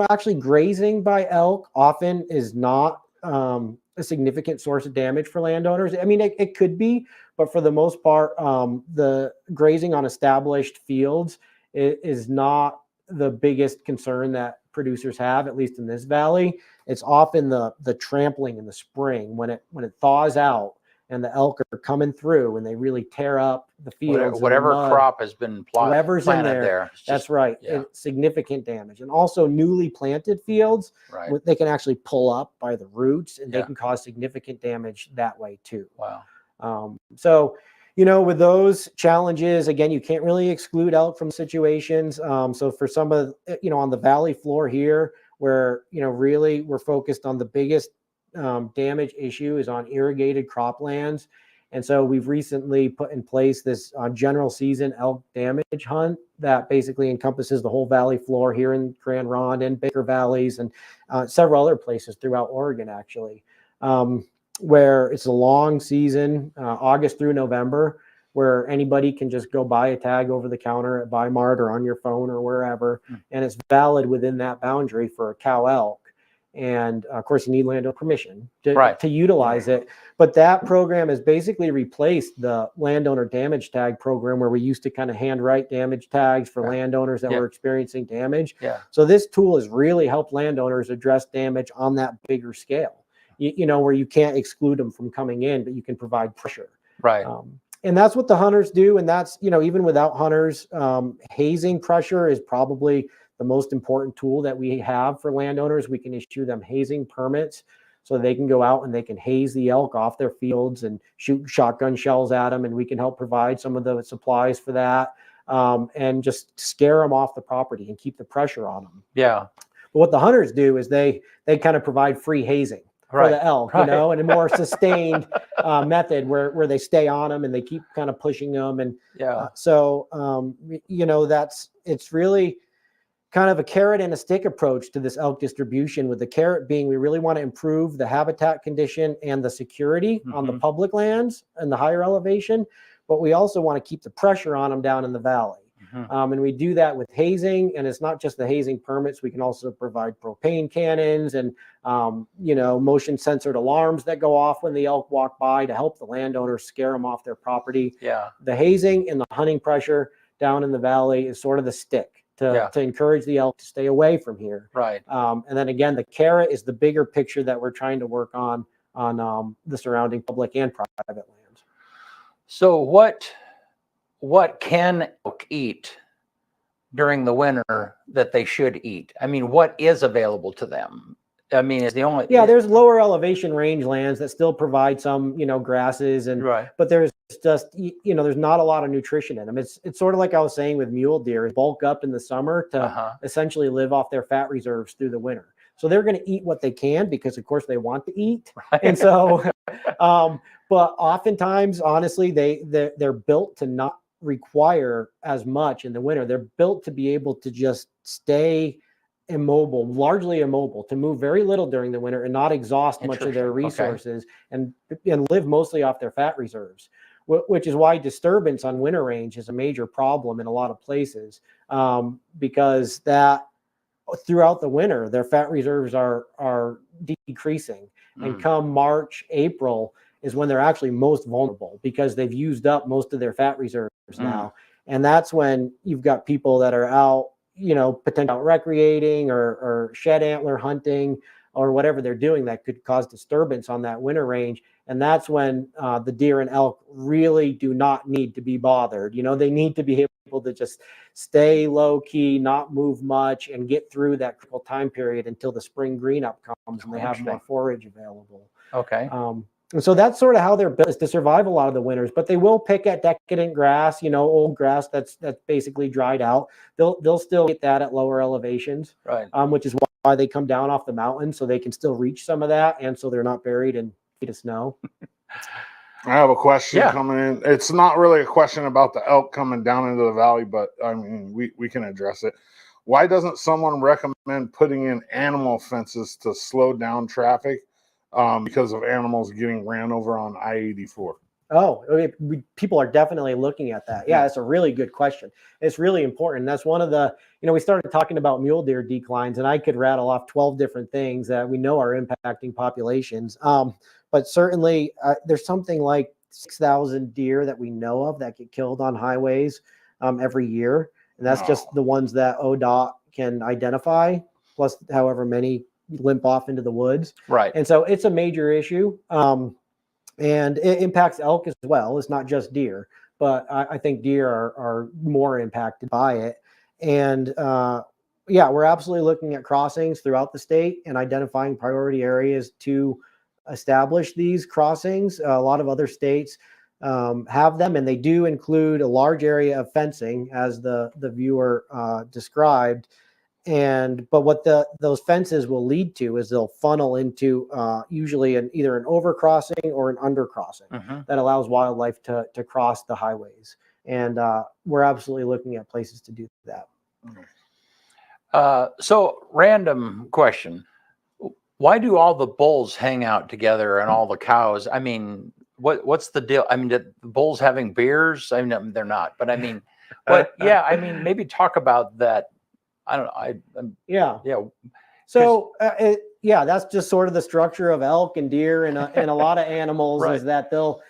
actually grazing by elk often is not a significant source of damage for landowners. I mean, it could be, but for the most part, the grazing on established fields is not the biggest concern that producers have, at least in this valley. It's often the trampling in the spring when it thaws out and the elk are coming through and they really tear up the fields. Whatever crop has been whatever's planted in there. That's just, right. Yeah. It's significant damage. And also newly planted fields, right. They can actually pull up by the roots and Yeah. they can cause significant damage that way too. Wow. So, with those challenges, again, you can't really exclude elk from situations. So for some of, on the valley floor here, where, really we're focused on the biggest damage issue is on irrigated croplands. And so we've recently put in place this general season elk damage hunt that basically encompasses the whole valley floor here in Grand Ronde and Baker Valleys and several other places throughout Oregon, actually, where it's a long season, August through November, where anybody can just go buy a tag over the counter at Bi-Mart or on your phone or wherever, and it's valid within that boundary for a cow elk. And of course, you need landowner permission to utilize it. But that program has basically replaced the landowner damage tag program, where we used to kind of handwrite damage tags for landowners that were experiencing damage. So this tool has really helped landowners address damage on that bigger scale, where you can't exclude them from coming in, but you can provide pressure. Right. And that's what the hunters do. And that's, even without hunters, hazing pressure is probably the most important tool that we have for landowners. We can issue them hazing permits so they can go out and they can haze the elk off their fields and shoot shotgun shells at them. And we can help provide some of the supplies for that, and just scare them off the property and keep the pressure on them. Yeah. But what the hunters do is they kind of provide free hazing for the elk, and a more sustained method where they stay on them and they keep kind of pushing them. And it's really kind of a carrot and a stick approach to this elk distribution, with the carrot being we really want to improve the habitat condition and the security on the public lands and the higher elevation, but we also want to keep the pressure on them down in the valley. And we do that with hazing, and it's not just the hazing permits. We can also provide propane cannons and, motion censored alarms that go off when the elk walk by to help the landowners scare them off their property. Yeah. The hazing and the hunting pressure down in the valley is sort of the stick to encourage the elk to stay away from here. Right. And then again, the carrot is the bigger picture that we're trying to work on the surrounding public and private lands. So what can elk eat during the winter that they should eat? I mean, what is available to them? I mean, is the only there's lower elevation range lands that still provide some grasses but there's just there's not a lot of nutrition in them. It's sort of like I was saying with mule deer, bulk up in the summer to essentially live off their fat reserves through the winter. So they're going to eat what they can because of course they want to eat. And so but oftentimes, honestly, they're built to not require as much in the winter. They're built to be able to just stay largely immobile, to move very little during the winter and not exhaust much of their resources and live mostly off their fat reserves, which is why disturbance on winter range is a major problem in a lot of places, because that throughout the winter, their fat reserves are decreasing. And come March, April is when they're actually most vulnerable because they've used up most of their fat reserves now. And that's when you've got people that are out, potentially out recreating or shed antler hunting or whatever they're doing that could cause disturbance on that winter range. And that's when the deer and elk really do not need to be bothered. They need to be able to just stay low key, not move much, and get through that critical time period until the spring green up comes and they have more forage available. Okay. And so that's sort of how they're built, is to survive a lot of the winters, but they will pick at decadent grass, old grass that's basically dried out. They'll still get that at lower elevations, right? Which is why they come down off the mountain, so they can still reach some of that, and so they're not buried in feet of snow. I have a question coming in. It's not really a question about the elk coming down into the valley, but I mean, we can address it. Why doesn't someone recommend putting in animal fences to slow down traffic because of animals getting ran over on I-84? Oh, people are definitely looking at that. Yeah, it's a really good question. It's really important. That's one of the, we started talking about mule deer declines, and I could rattle off 12 different things that we know are impacting populations. But certainly there's something like 6,000 deer that we know of that get killed on highways every year. And that's just the ones that ODOT can identify, plus however many limp off into the woods. Right. And so it's a major issue. And it impacts elk as well. It's not just deer, but I think deer are more impacted by it. And we're absolutely looking at crossings throughout the state and identifying priority areas to establish these crossings. A lot of other states have them, and they do include a large area of fencing, as the viewer described. But what those fences will lead to is they'll funnel into usually either an overcrossing or an undercrossing that allows wildlife to cross the highways. And we're absolutely looking at places to do that. So random question. Why do all the bulls hang out together and all the cows? I mean, what's the deal? I mean, the bulls having beers? I mean, they're not, but I mean, maybe talk about that. I don't know. Yeah. So that's just sort of the structure of elk and deer and a lot of animals is that they'll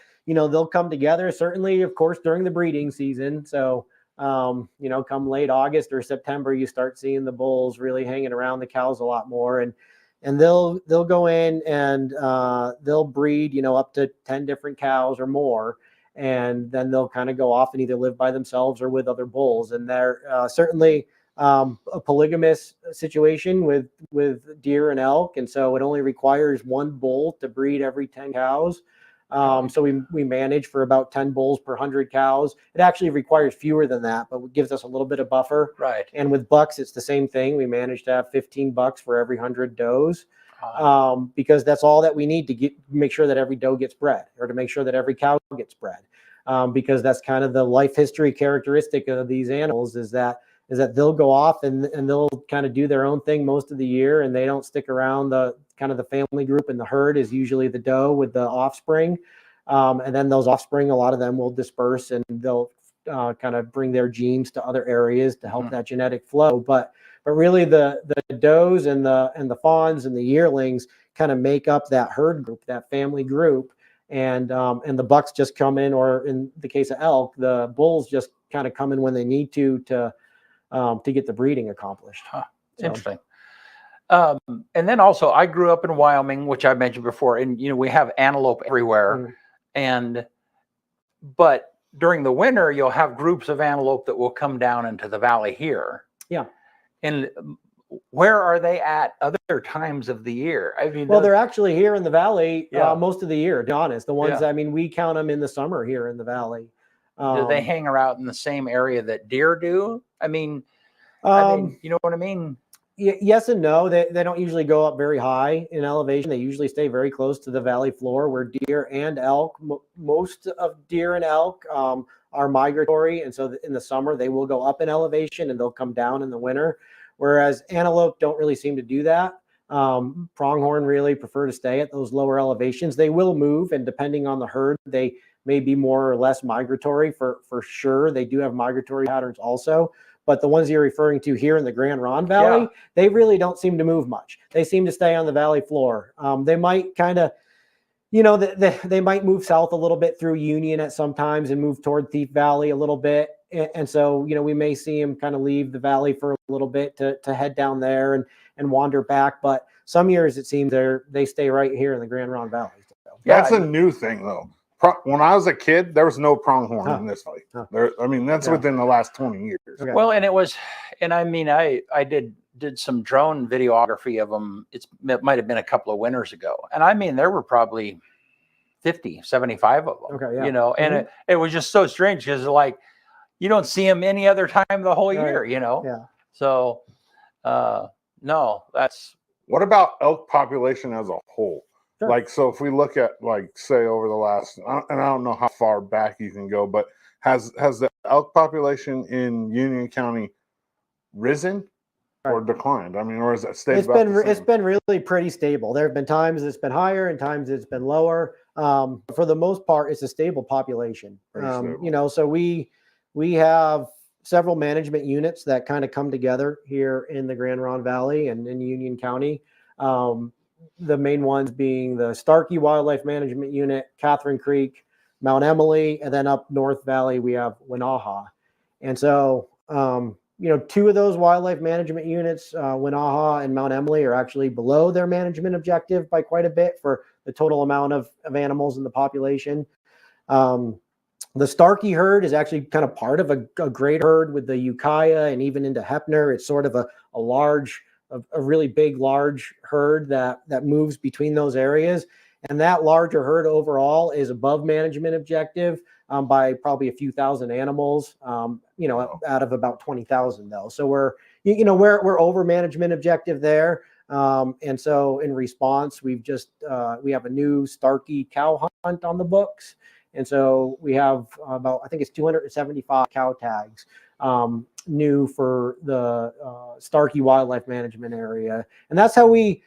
come together. Certainly, of course, during the breeding season. So come late August or September, you start seeing the bulls really hanging around the cows a lot more, and they'll go in and they'll breed up to 10 different cows or more. And then they'll kind of go off and either live by themselves or with other bulls. And they're certainly a polygamous situation with deer and elk, and so it only requires one bull to breed every 10 cows. So we manage for about 10 bulls per 100 cows. It actually requires fewer than that, but it gives us a little bit of buffer. Right. And with bucks, it's the same thing. We manage to have 15 bucks for every 100 does, because that's all that we need to make sure that every doe gets bred, or to make sure that every cow gets bred, because that's kind of the life history characteristic of these animals is that they'll go off and they'll kind of do their own thing most of the year, and they don't stick around. The family group and the herd is usually the doe with the offspring. And then those offspring, a lot of them will disperse and they'll kind of bring their genes to other areas to help that genetic flow. But really the does and the fawns and the yearlings kind of make up that herd group, that family group. And the bucks just come in, or in the case of elk, the bulls just kind of come in when they need to get the breeding accomplished. Interesting. And then also, I grew up in Wyoming, which I mentioned before, and we have antelope everywhere. But during the winter, you'll have groups of antelope that will come down into the valley here. Yeah. And where are they at other times of the year? I mean, they're actually here in the valley most of the year, to be honest. The ones, we count them in the summer here in the valley. Do they hang around in the same area that deer do? I mean, you know what I mean? Yes and no. They don't usually go up very high in elevation. They usually stay very close to the valley floor, where deer and elk, most of deer and elk are migratory. And so in the summer, they will go up in elevation and they'll come down in the winter. Whereas antelope don't really seem to do that. Pronghorn really prefer to stay at those lower elevations. They will move, and depending on the herd, they may be more or less migratory for sure. They do have migratory patterns also. But the ones you're referring to here in the Grand Ronde Valley, they really don't seem to move much. They seem to stay on the valley floor. They might kind of, they might move south a little bit through Union at some times and move toward Thief Valley a little bit. And so, we may see them kind of leave the valley for a little bit to head down there and wander back. But some years it seems they stay right here in the Grand Ronde Valley. That's a new thing, though. When I was a kid, there was no pronghorn in this valley. That's within the last 20 years. Okay. Well, I did some drone videography of them. It might have been a couple of winters ago. And I mean, there were probably 50, 75 of them, and it was just so strange because you don't see them any other time the whole year, Yeah. So, no, that's. What about elk population as a whole? Sure. So if we look at say over the last, and I don't know how far back you can go, but has the elk population in Union County risen or declined? I mean, or has it stayed? It's been really pretty stable. There have been times it's been higher and times it's been lower. For the most part, it's a stable population. Stable. You know, so we have several management units that kind of come together here in the Grand Ronde Valley and in Union County. The main ones being the Starkey Wildlife Management Unit, Catherine Creek, Mount Emily, and then up North Valley, we have Winaha. And so, you know, two of those wildlife management units, Winaha and Mount Emily, are actually below their management objective by quite a bit for the total amount of animals in the population. The Starkey herd is actually kind of part of a great herd with the Ukiah and even into Heppner. It's sort of a really big, large herd that moves between those areas. And that larger herd overall is above management objective by probably a few thousand animals, you know, out of about 20,000 though. So we're over management objective there. And so in response, we have a new Starkey cow hunt on the books. And so we have about, I think it's 275 cow tags new for the Starkey Wildlife Management Area. And that's how we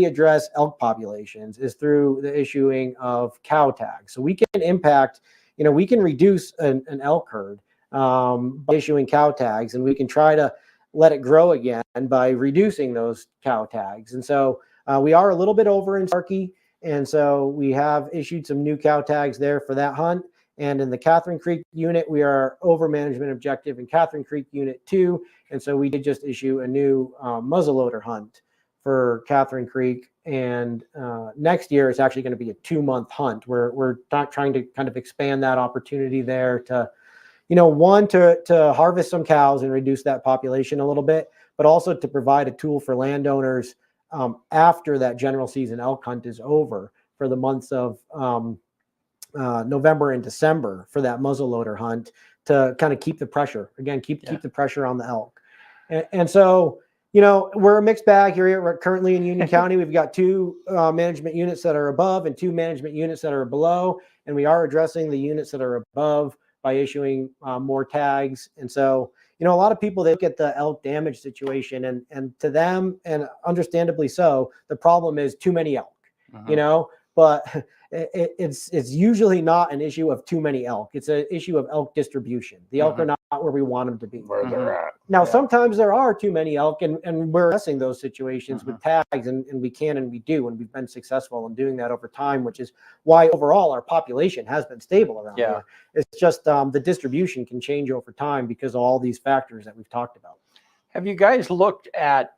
address elk populations, is through the issuing of cow tags. So we can impact, you know, we can reduce an elk herd by issuing cow tags, and we can try to let it grow again by reducing those cow tags. And so we are a little bit over in Starkey. And so we have issued some new cow tags there for that hunt. And in the Catherine Creek unit, we are over management objective in Catherine Creek Unit 2. And so we did just issue a new muzzleloader hunt for Catherine Creek. And next year, it's actually going to be a 2-month hunt. We're trying to kind of expand that opportunity there to, you know, one, to harvest some cows and reduce that population a little bit, but also to provide a tool for landowners after that general season elk hunt is over, for the months of November and December, for that muzzleloader hunt, to kind of keep the pressure, again, keep the pressure on the elk. And so, you know, we're a mixed bag here. We're currently in Union County. We've got 2 management units that are above and 2 management units that are below. And we are addressing the units that are above by issuing more tags. And so, you know, a lot of people, they look at the elk damage situation, and to them, and understandably so, the problem is too many elk, you know, but it's usually not an issue of too many elk. It's an issue of elk distribution. The elk are not where we want them to be. Where they're at. Now, sometimes there are too many elk, and we're addressing those situations with tags, and we can and we do, and we've been successful in doing that over time, which is why overall our population has been stable around here. It's just the distribution can change over time because of all these factors that we've talked about. Have you guys looked at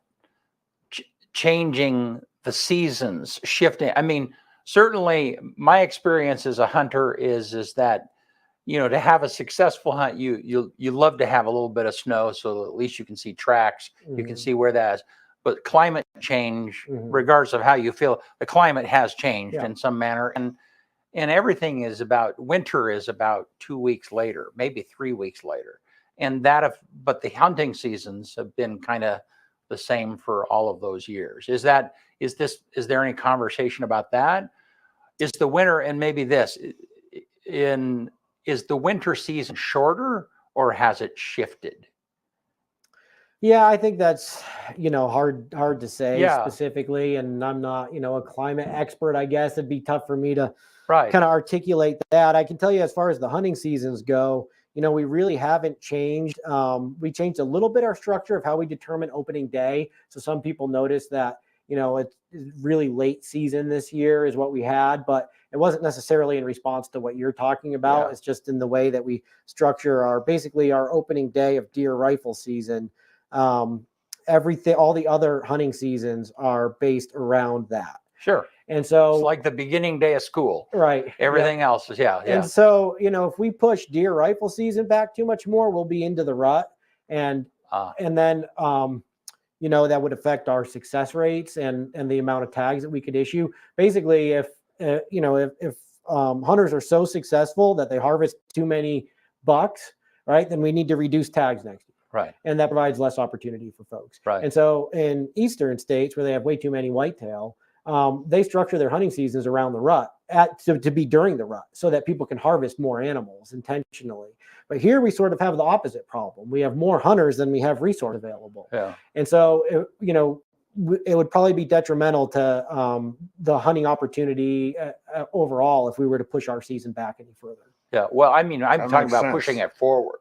changing the seasons, shifting? I mean, certainly my experience as a hunter is that, you know, to have a successful hunt, you love to have a little bit of snow, so at least you can see tracks, you can see where that is. But climate change, regardless of how you feel, the climate has changed in some manner, and everything is about, winter is about 2 weeks later, maybe 3 weeks later, and but the hunting seasons have been kind of the same for all of those years. Is there any conversation about that? Is the winter, and maybe this is the winter season shorter, or has it shifted? Yeah, I think that's, you know, hard to say specifically, and I'm not, you know, a climate expert. I guess it'd be tough for me to kind of articulate that. I can tell you, as far as the hunting seasons go, you know, we really haven't changed. We changed a little bit our structure of how we determine opening day. So some people notice that, you know, it's really late season this year is what we had, but it wasn't necessarily in response to what you're talking about. It's just in the way that we structure basically our opening day of deer rifle season. Everything, all the other hunting seasons are based around that. Sure. And so it's like the beginning day of school. Right. Everything else is, And so, you know, if we push deer rifle season back too much more, we'll be into the rut. And then, you know, that would affect our success rates and the amount of tags that we could issue. Basically, if hunters are so successful that they harvest too many bucks, right, then we need to reduce tags next year. Right. And that provides less opportunity for folks. Right. And so in eastern states where they have way too many whitetail, they structure their hunting seasons around the rut to be during the rut so that people can harvest more animals intentionally. But here we sort of have the opposite problem. We have more hunters than we have resource available. Yeah. And so, you know, it would probably be detrimental to the hunting opportunity overall if we were to push our season back any further. Yeah. Well, I mean, I'm That talking makes about sense. pushing it forward.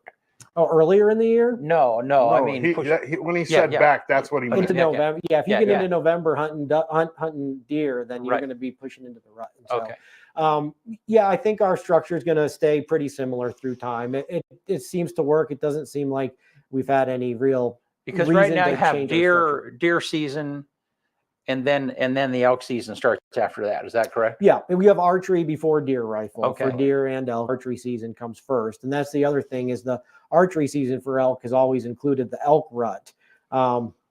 Oh, earlier in the year? No, I mean, when he said back, that's what he meant. Into November. Yeah, if you get into November hunting deer, then you're Right. going to be pushing into the rut. And so, Okay. yeah, I think our structure is going to stay pretty similar through time. It seems to work. It doesn't seem like we've had any real Because reason right now to you have change our structure. deer season, and then the elk season starts after that. Is that correct? Yeah, and we have archery before deer rifle. Okay. For deer and elk, archery season comes first, and that's the other thing is the archery season for elk has always included the elk rut,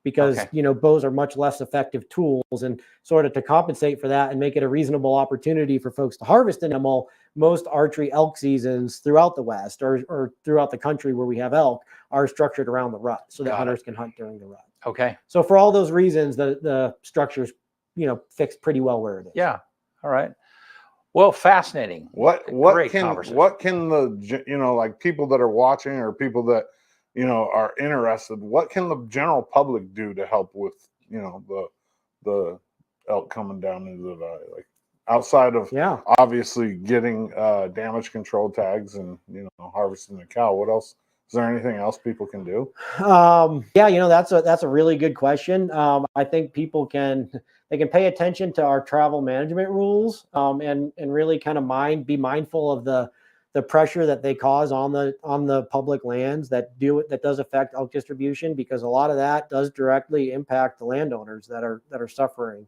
because Okay. you know bows are much less effective tools, and sort of to compensate for that and make it a reasonable opportunity for folks to harvest an animal. Most archery elk seasons throughout the West or throughout the country where we have elk are structured around the rut, so that Got it. hunters can hunt during the rut. Okay. So for all those reasons, the structure's fixed pretty well where it is. Yeah. All right. Well, fascinating. What Great can conversation. the like people that are watching or people that are interested, what can the general public do to help with the elk coming down into the valley, like outside of obviously getting damage control tags and harvesting the cow? What else? Is there anything else people can do? Yeah, that's a really good question. I think people can pay attention to our travel management rules, and really kind of be mindful of the pressure that they cause on the public lands that does affect elk distribution, because a lot of that does directly impact the landowners that are suffering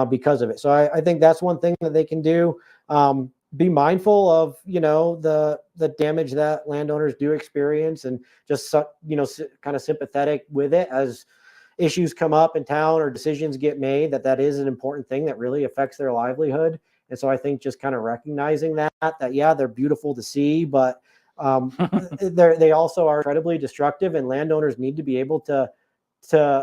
because of it. So I think that's one thing that they can do. Be mindful of the damage that landowners do experience, and just kind of sympathetic with it as issues come up in town or decisions get made. That is an important thing that really affects their livelihood. And so I think just kind of recognizing that yeah, they're beautiful to see, but they also are incredibly destructive, and landowners need to be able to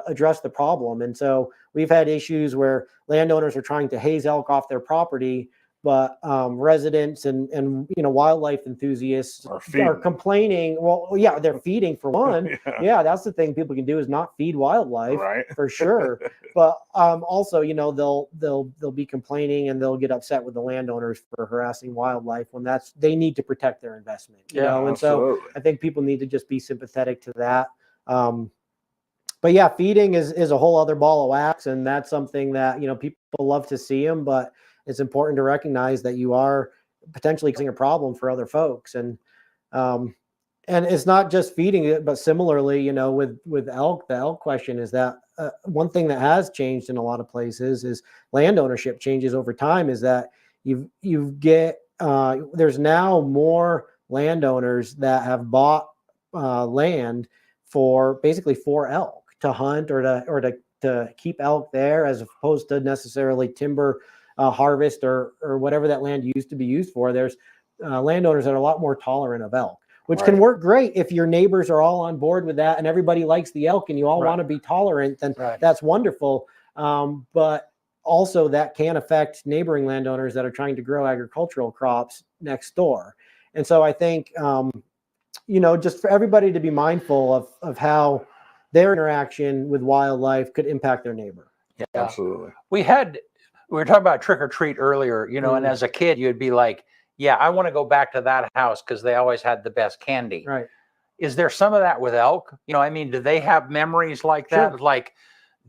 address the problem. And so we've had issues where landowners are trying to haze elk off their property, but residents and wildlife enthusiasts are complaining. Well, yeah, they're feeding for one. Yeah, that's the thing people can do is not feed wildlife, right? For sure. But also, they'll be complaining and they'll get upset with the landowners for harassing wildlife when they need to protect their investment. And absolutely. So I think people need to just be sympathetic to that. But yeah, feeding is a whole other ball of wax, and that's something that people love to see them, but it's important to recognize that you are potentially causing a problem for other folks. And it's not just feeding it, but similarly, with elk, the elk question is that one thing that has changed in a lot of places is land ownership changes over time, is that there's now more landowners that have bought land for elk to hunt or to keep elk there, as opposed to necessarily timber harvest or whatever that land used to be used for. There's landowners that are a lot more tolerant of elk, which can work great if your neighbors are all on board with that and everybody likes the elk and you all want to be tolerant, then that's wonderful. But also that can affect neighboring landowners that are trying to grow agricultural crops next door. And so I think, just for everybody to be mindful of how their interaction with wildlife could impact their neighbor. Yeah, absolutely. We were talking about trick or treat earlier, and as a kid, you'd be like, yeah, I want to go back to that house because they always had the best candy. Right. Is there some of that with elk? Do they have memories like that? Sure. Like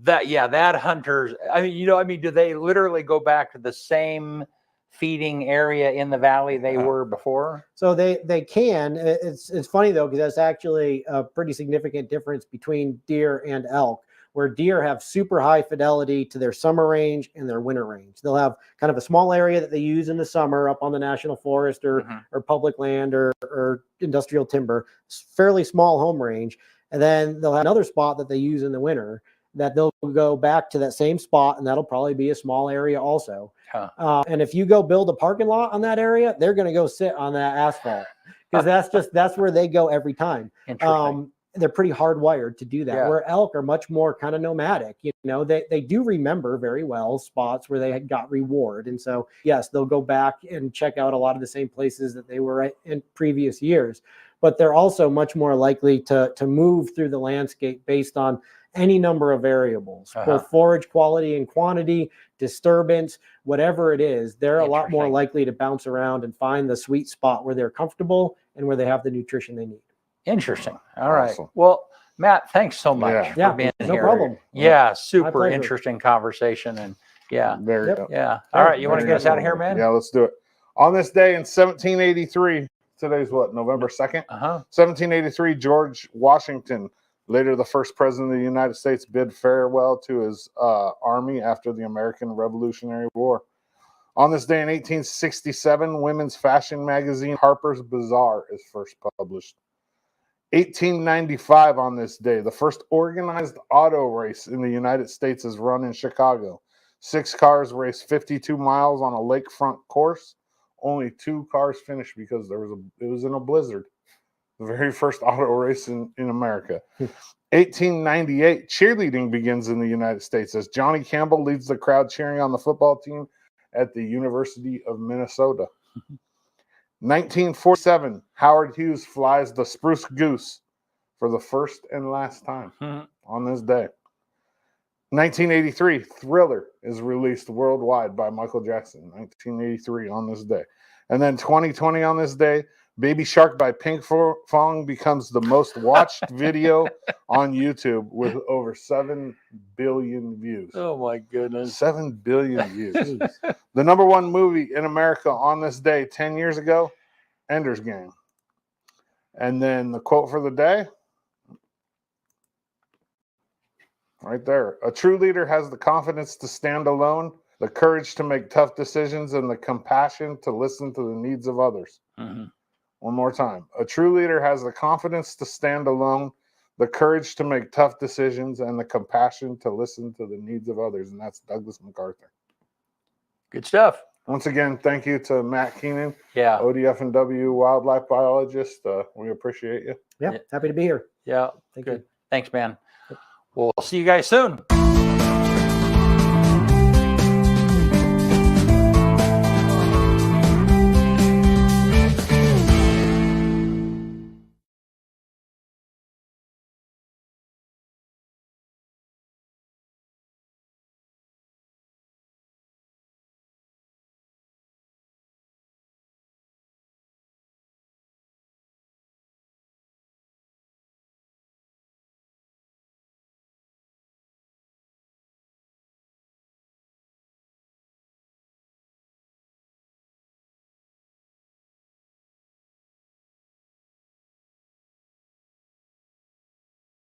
that, that hunters, do they literally go back to the same feeding area in the valley they were before? So they can. It's funny though, because that's actually a pretty significant difference between deer and elk, where deer have super high fidelity to their summer range and their winter range. They'll have kind of a small area that they use in the summer up on the national forest or public land or industrial timber, fairly small home range. And then they'll have another spot that they use in the winter that they'll go back to that same spot, and that'll probably be a small area also. And if you go build a parking lot on that area, they're going to go sit on that asphalt, because that's where they go every time. They're pretty hardwired to do that. Yeah. Where elk are much more kind of nomadic. They do remember very well spots where they had got reward. And so, yes, they'll go back and check out a lot of the same places that they were in previous years. but they're also much more likely to move through the landscape based on any number of variables, both forage quality and quantity, disturbance, whatever it is. They're a lot more likely to bounce around and find the sweet spot where they're comfortable and where they have the nutrition they need. Interesting. All right. Well, Matt, thanks so much for being here. No problem. Yeah, super interesting conversation. And yeah. All right. You want to get us out of here, man? Yeah, let's do it. On this day in 1783, today's what, November 2nd? 1783, George Washington, later the first president of the United States, bid farewell to his army after the American Revolutionary War. On this day in 1867, women's fashion magazine Harper's Bazaar is first published. 1895, on this day, the first organized auto race in the United States is run in Chicago. 6 cars raced 52 miles on a lakefront course. Only 2 cars finished because it was in a blizzard. The very first auto race in America. 1898, cheerleading begins in the United States as Johnny Campbell leads the crowd cheering on the football team at the University of Minnesota. 1947, Howard Hughes flies the Spruce Goose for the first and last time on this day. 1983, Thriller is released worldwide by Michael Jackson. 1983 on this day. And then 2020 on this day, Baby Shark by Pink Fong becomes the most watched video on YouTube with over 7 billion views. Oh my goodness. 7 billion views. The #1 movie in America on this day 10 years ago, Ender's Game. And then the quote for the day, right there. A true leader has the confidence to stand alone, the courage to make tough decisions, and the compassion to listen to the needs of others. One more time. A true leader has the confidence to stand alone, the courage to make tough decisions, and the compassion to listen to the needs of others. And that's Douglas MacArthur. Good stuff. Once again, thank you to Matt Keenan, Yeah, ODFW wildlife biologist. We appreciate you. Yeah, happy to be here. Yeah, Thank good. you. Thanks, man. We'll see you guys soon.